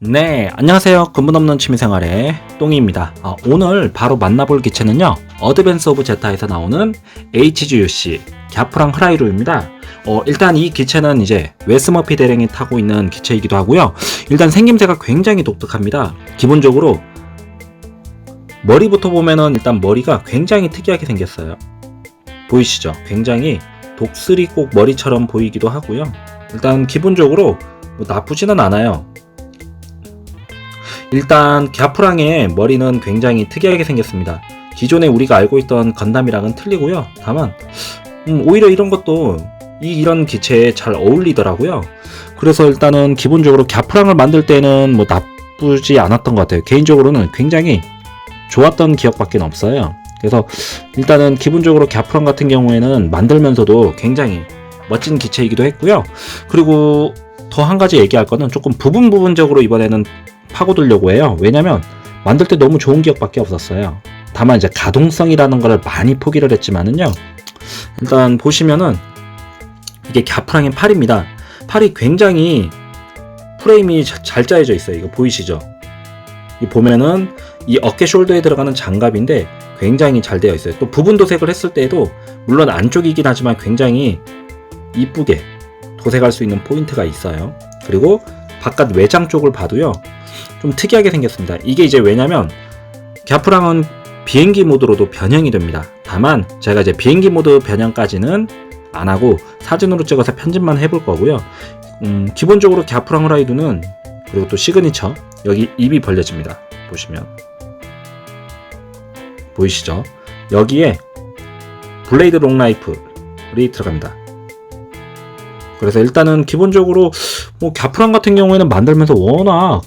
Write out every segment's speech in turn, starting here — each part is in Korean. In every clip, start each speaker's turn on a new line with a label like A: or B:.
A: 네, 안녕하세요. 근본 없는 취미생활의 똥이입니다. 오늘 바로 만나볼 기체는요, 어드밴스 오브 제타에서 나오는 HGUC 갸프랑 흐라이루입니다. 일단 이 기체는 이제 웨스 머피 대령이 타고 있는 기체이기도 하고요. 일단 생김새가 굉장히 독특합니다. 기본적으로 머리부터 보면은 일단 머리가 굉장히 특이하게 생겼어요. 보이시죠? 굉장히 독수리 꼭 머리처럼 보이기도 하고요. 일단 기본적으로 뭐 나쁘지는 않아요. 일단 갸프랑의 머리는 굉장히 특이하게 생겼습니다. 기존에 우리가 알고 있던 건담이랑은 틀리고요. 다만 오히려 이런 것도 이런 기체에 잘 어울리더라고요. 그래서 일단은 기본적으로 갸프랑을 만들 때는 뭐 나쁘지 않았던 것 같아요. 개인적으로는 굉장히 좋았던 기억밖에 없어요. 그래서 일단은 기본적으로 갸프랑 같은 경우에는 만들면서도 굉장히 멋진 기체이기도 했고요. 그리고 더 한 가지 얘기할 거는 조금 부분적으로 이번에는 파고들려고 해요. 왜냐면 만들 때 너무 좋은 기억밖에 없었어요. 다만 이제 가동성이라는 거를 많이 포기를 했지만은요. 일단 보시면은 이게 갸프랑의 팔입니다. 팔이 굉장히 프레임이 잘 짜여져 있어요. 이거 보이시죠? 이 보면은 이 어깨 숄더에 들어가는 장갑인데 굉장히 잘 되어 있어요. 또 부분 도색을 했을 때에도 물론 안쪽이긴 하지만 굉장히 이쁘게 도색할 수 있는 포인트가 있어요. 그리고 바깥 외장 쪽을 봐도요. 좀 특이하게 생겼습니다. 이게 이제 왜냐면 갸프랑은 비행기 모드로도 변형이 됩니다. 다만 제가 이제 비행기 모드 변형까지는 안 하고 사진으로 찍어서 편집만 해볼 거고요. 기본적으로 갸프랑 흐라이루는 그리고 또 시그니처 여기 입이 벌려집니다. 보시면 보이시죠? 여기에 블레이드 롱라이플이 들어갑니다. 그래서 일단은 기본적으로 뭐 갸프랑 같은 경우에는 만들면서 워낙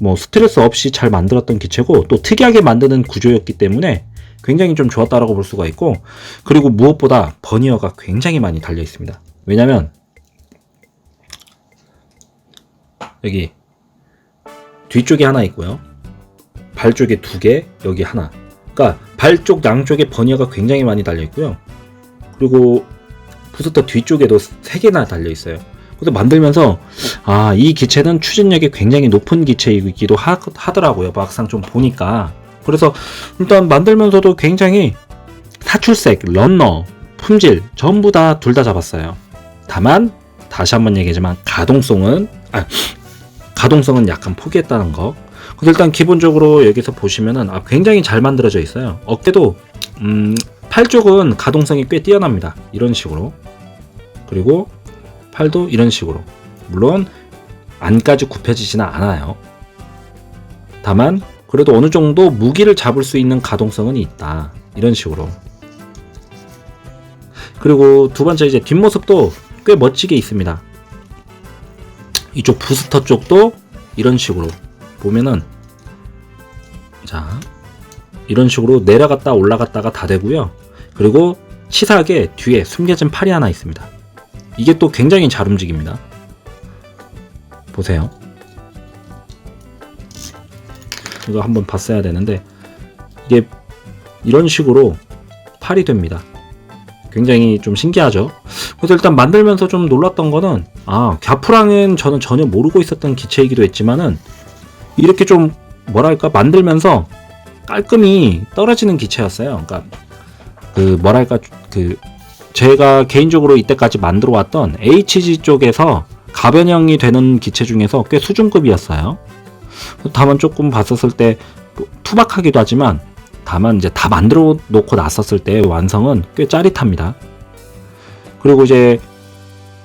A: 뭐 스트레스 없이 잘 만들었던 기체고 또 특이하게 만드는 구조였기 때문에 굉장히 좀 좋았다라고 볼 수가 있고, 그리고 무엇보다 버니어가 굉장히 많이 달려 있습니다. 왜냐면 여기 뒤쪽에 하나 있고요, 발 쪽에 2개, 여기 하나. 그러니까 발 쪽 양쪽에 버니어가 굉장히 많이 달려 있고요. 그리고 부스터 뒤쪽에도 3개나 달려 있어요. 그래서 만들면서 이 기체는 추진력이 굉장히 높은 기체이기도 하더라고요. 막상 좀 보니까. 그래서 일단 만들면서도 굉장히 사출색, 런너, 품질 전부 다 둘 다 잡았어요. 다만 다시 한번 얘기하지만 가동성은 약간 포기했다는 거. 그래서 일단 기본적으로 여기서 보시면은 굉장히 잘 만들어져 있어요. 어깨도 팔 쪽은 가동성이 꽤 뛰어납니다. 이런 식으로. 그리고 팔도 이런 식으로. 물론 안까지 굽혀지지는 않아요. 다만 그래도 어느 정도 무기를 잡을 수 있는 가동성은 있다. 이런 식으로. 그리고 두 번째 이제 뒷모습도 꽤 멋지게 있습니다. 이쪽 부스터 쪽도 이런 식으로 보면은 자 이런 식으로 내려갔다 올라갔다가 다 되고요. 그리고 치사하게 뒤에 숨겨진 팔이 하나 있습니다. 이게 또 굉장히 잘 움직입니다. 보세요. 이거 한번 봤어야 되는데 이게 이런 식으로 팔이 됩니다. 굉장히 좀 신기하죠. 그래서 일단 만들면서 좀 놀랐던 거는 갸프랑은 저는 전혀 모르고 있었던 기체이기도 했지만은 이렇게 좀 뭐랄까 만들면서 깔끔히 떨어지는 기체였어요. 그러니까 제가 개인적으로 이때까지 만들어 왔던 HG 쪽에서 가변형이 되는 기체 중에서 꽤 수준급이었어요. 다만 조금 봤었을 때 투박하기도 하지만 다만 이제 다 만들어 놓고 났었을 때 완성은 꽤 짜릿합니다. 그리고 이제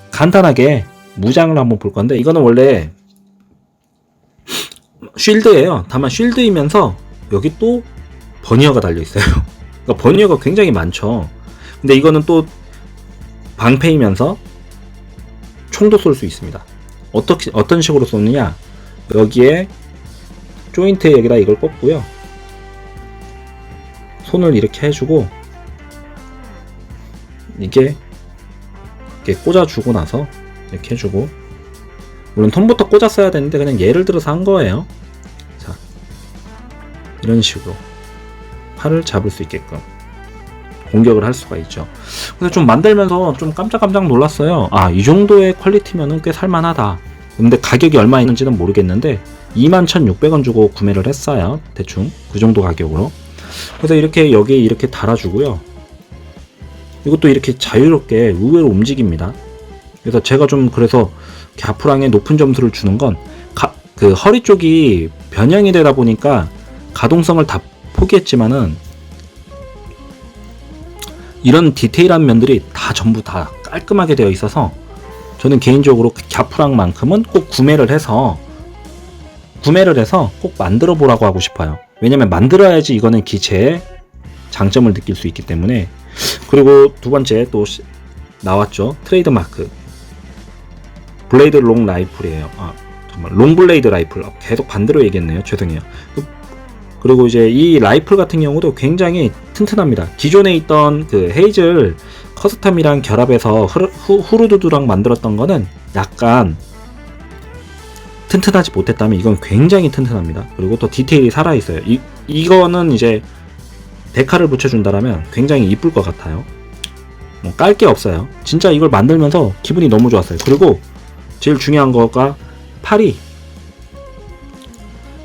A: 간단하게 무장을 한번 볼 건데 이거는 원래 쉴드예요. 다만 쉴드이면서 여기 또 버니어가 달려 있어요. 그러니까 버니어가 굉장히 많죠. 근데 이거는 또 방패이면서 총도 쏠 수 있습니다. 어떤 식으로 쏘느냐, 여기에 조인트에 여기다 이걸 꽂고요, 손을 이렇게 해주고 이렇게 꽂아주고 나서 이렇게 해주고, 물론 톰부터 꽂았어야 되는데 그냥 예를 들어서 한 거예요. 자, 이런 식으로 팔을 잡을 수 있게끔 공격을 할 수가 있죠. 그래서 좀 만들면서 좀 깜짝 놀랐어요. 이 정도의 퀄리티면은 꽤 살만하다. 근데 가격이 얼마 있는지는 모르겠는데 21,600원 주고 구매를 했어요. 대충 그 정도 가격으로. 그래서 이렇게 여기에 이렇게 달아주고요. 이것도 이렇게 자유롭게 의외로 움직입니다. 그래서 제가 좀 그래서 갸프랑에 높은 점수를 주는 건 그 허리 쪽이 변형이 되다 보니까 가동성을 다 포기했지만은 이런 디테일한 면들이 다 전부 다 깔끔하게 되어 있어서 저는 개인적으로 갸프랑만큼은 꼭 구매를 해서 꼭 만들어 보라고 하고 싶어요. 왜냐면 만들어야지 이거는 기체의 장점을 느낄 수 있기 때문에. 그리고 두 번째 또 나왔죠. 트레이드마크 블레이드 롱 라이플이에요. 정말 롱 블레이드 라이플. 계속 반대로 얘기했네요. 죄송해요. 그리고 이제 이 라이플 같은 경우도 굉장히 튼튼합니다. 기존에 있던 그 헤이즐 커스텀이랑 결합해서 후르두두랑 만들었던 거는 약간 튼튼하지 못했다면 이건 굉장히 튼튼합니다. 그리고 또 디테일이 살아있어요. 이거는 이제 데카를 붙여준다라면 굉장히 이쁠 것 같아요. 뭐 깔 게 없어요. 진짜 이걸 만들면서 기분이 너무 좋았어요. 그리고 제일 중요한 거가 팔이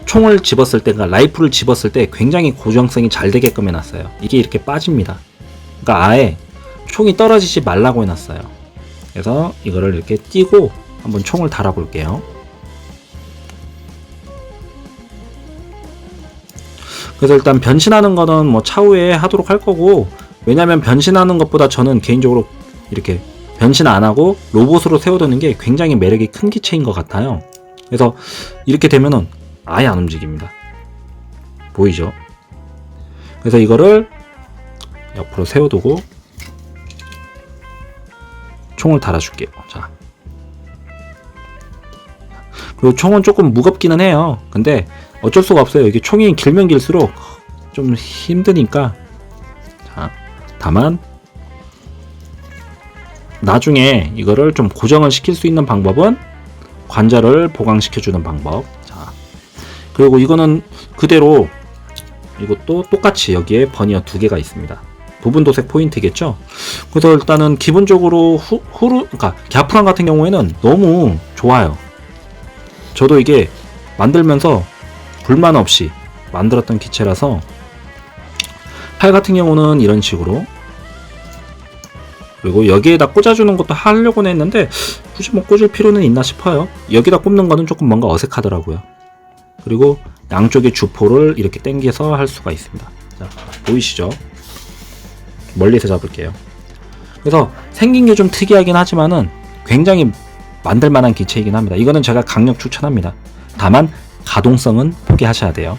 A: 총을 집었을 때, 그러니까 라이플을 집었을 때 굉장히 고정성이 잘 되게끔 해놨어요. 이게 이렇게 빠집니다. 그러니까 아예 총이 떨어지지 말라고 해놨어요. 그래서 이거를 이렇게 띄고 한번 총을 달아볼게요. 그래서 일단 변신하는 거는 뭐 차후에 하도록 할 거고, 왜냐면 변신하는 것보다 저는 개인적으로 이렇게 변신 안 하고 로봇으로 세워두는 게 굉장히 매력이 큰 기체인 것 같아요. 그래서 이렇게 되면은 아예 안 움직입니다. 보이죠? 그래서 이거를 옆으로 세워두고 총을 달아줄게요. 자. 그리고 총은 조금 무겁기는 해요. 근데 어쩔 수가 없어요. 이게 총이 길면 길수록 좀 힘드니까. 자, 다만 나중에 이거를 좀 고정을 시킬 수 있는 방법은 관절을 보강시켜주는 방법. 자, 그리고 이거는 그대로 이것도 똑같이 여기에 버니어 2개가 있습니다. 부분 도색 포인트겠죠? 그래서 일단은 기본적으로 그러니까 갸프랑 같은 경우에는 너무 좋아요. 저도 이게 만들면서 불만 없이 만들었던 기체라서. 팔 같은 경우는 이런 식으로, 그리고 여기에다 꽂아주는 것도 하려고는 했는데 굳이 뭐 꽂을 필요는 있나 싶어요. 여기다 꼽는 거는 조금 뭔가 어색하더라고요. 그리고 양쪽의 주포를 이렇게 당겨서 할 수가 있습니다. 자, 보이시죠? 멀리서 잡을게요. 그래서 생긴 게 좀 특이하긴 하지만은 굉장히 만들만한 기체이긴 합니다. 이거는 제가 강력 추천합니다. 다만 가동성은 포기하셔야 돼요.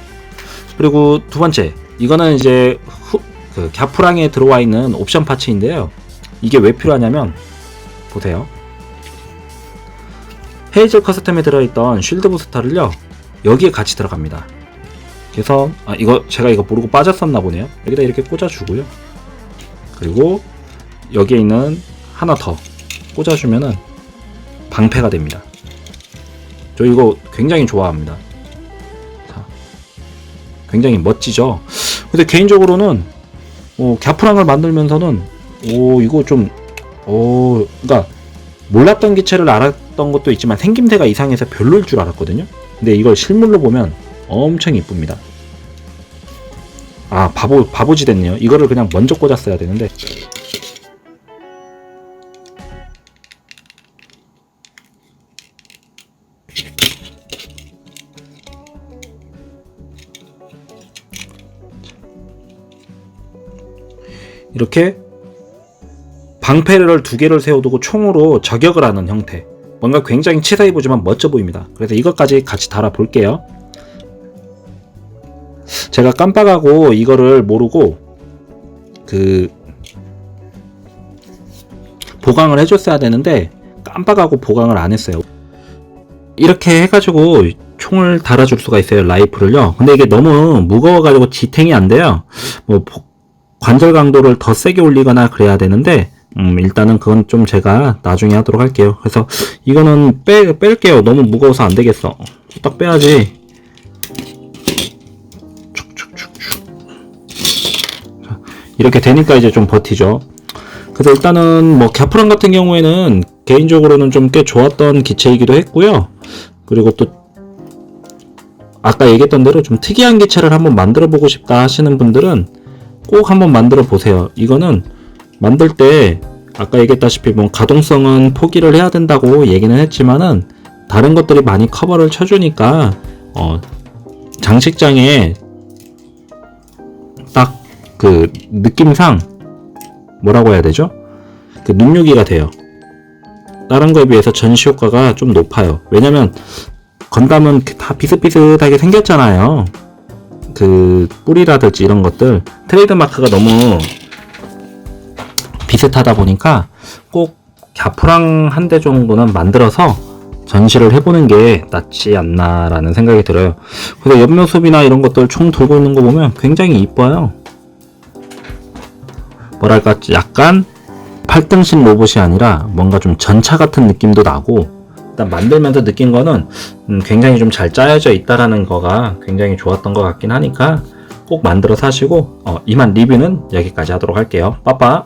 A: 그리고 두 번째, 이거는 이제 그 갸프랑에 들어와 있는 옵션 파츠인데요. 이게 왜 필요하냐면 보세요. 헤이즐 커스텀에 들어있던 쉴드 부스터를요, 여기에 같이 들어갑니다. 그래서 이거 제가 이거 모르고 빠졌었나 보네요. 여기다 이렇게 꽂아주고요. 그리고 여기에 있는 하나 더 꽂아주면은 방패가 됩니다. 저 이거 굉장히 좋아합니다. 자, 굉장히 멋지죠? 근데 개인적으로는 갸프랑을 만들면서는 이거 좀 그러니까 몰랐던 기체를 알았던 것도 있지만 생김새가 이상해서 별로일 줄 알았거든요. 근데 이걸 실물로 보면 엄청 이쁩니다. 바보지 됐네요. 이거를 그냥 먼저 꽂았어야 되는데. 이렇게 방패를 2개를 세워두고 총으로 저격을 하는 형태. 뭔가 굉장히 치사해 보지만 멋져 보입니다. 그래서 이것까지 같이 달아 볼게요. 제가 깜빡하고 이거를 모르고 보강을 해줬어야 되는데 깜빡하고 보강을 안 했어요. 이렇게 해가지고 총을 달아줄 수가 있어요. 라이플을요. 근데 이게 너무 무거워가지고 지탱이 안 돼요. 뭐 관절 강도를 더 세게 올리거나 그래야 되는데 일단은 그건 좀 제가 나중에 하도록 할게요. 그래서 이거는 뺄게요. 너무 무거워서 안 되겠어. 딱 빼야지. 이렇게 되니까 이제 좀 버티죠. 그래서 일단은 뭐 갸프랑 같은 경우에는 개인적으로는 좀 꽤 좋았던 기체이기도 했고요. 그리고 또 아까 얘기했던 대로 좀 특이한 기체를 한번 만들어 보고 싶다 하시는 분들은 꼭 한번 만들어 보세요. 이거는 만들 때 아까 얘기했다시피 뭐 가동성은 포기를 해야 된다고 얘기는 했지만은 다른 것들이 많이 커버를 쳐주니까 장식장에 딱 그 느낌상 뭐라고 해야 되죠? 그 눈요기가 돼요. 다른 거에 비해서 전시 효과가 좀 높아요. 왜냐면 건담은 다 비슷비슷하게 생겼잖아요. 그 뿌리라든지 이런 것들 트레이드 마크가 너무 비슷하다 보니까 꼭 갸프랑 한 대 정도는 만들어서 전시를 해보는 게 낫지 않나라는 생각이 들어요. 그래서 옆모습이나 이런 것들 총 들고 있는 거 보면 굉장히 이뻐요. 뭐랄까 약간 8등신 로봇이 아니라 뭔가 좀 전차 같은 느낌도 나고, 일단 만들면서 느낀 거는 굉장히 좀 잘 짜여져 있다라는 거가 굉장히 좋았던 것 같긴 하니까 꼭 만들어 사시고 이만 리뷰는 여기까지 하도록 할게요. 빠빠.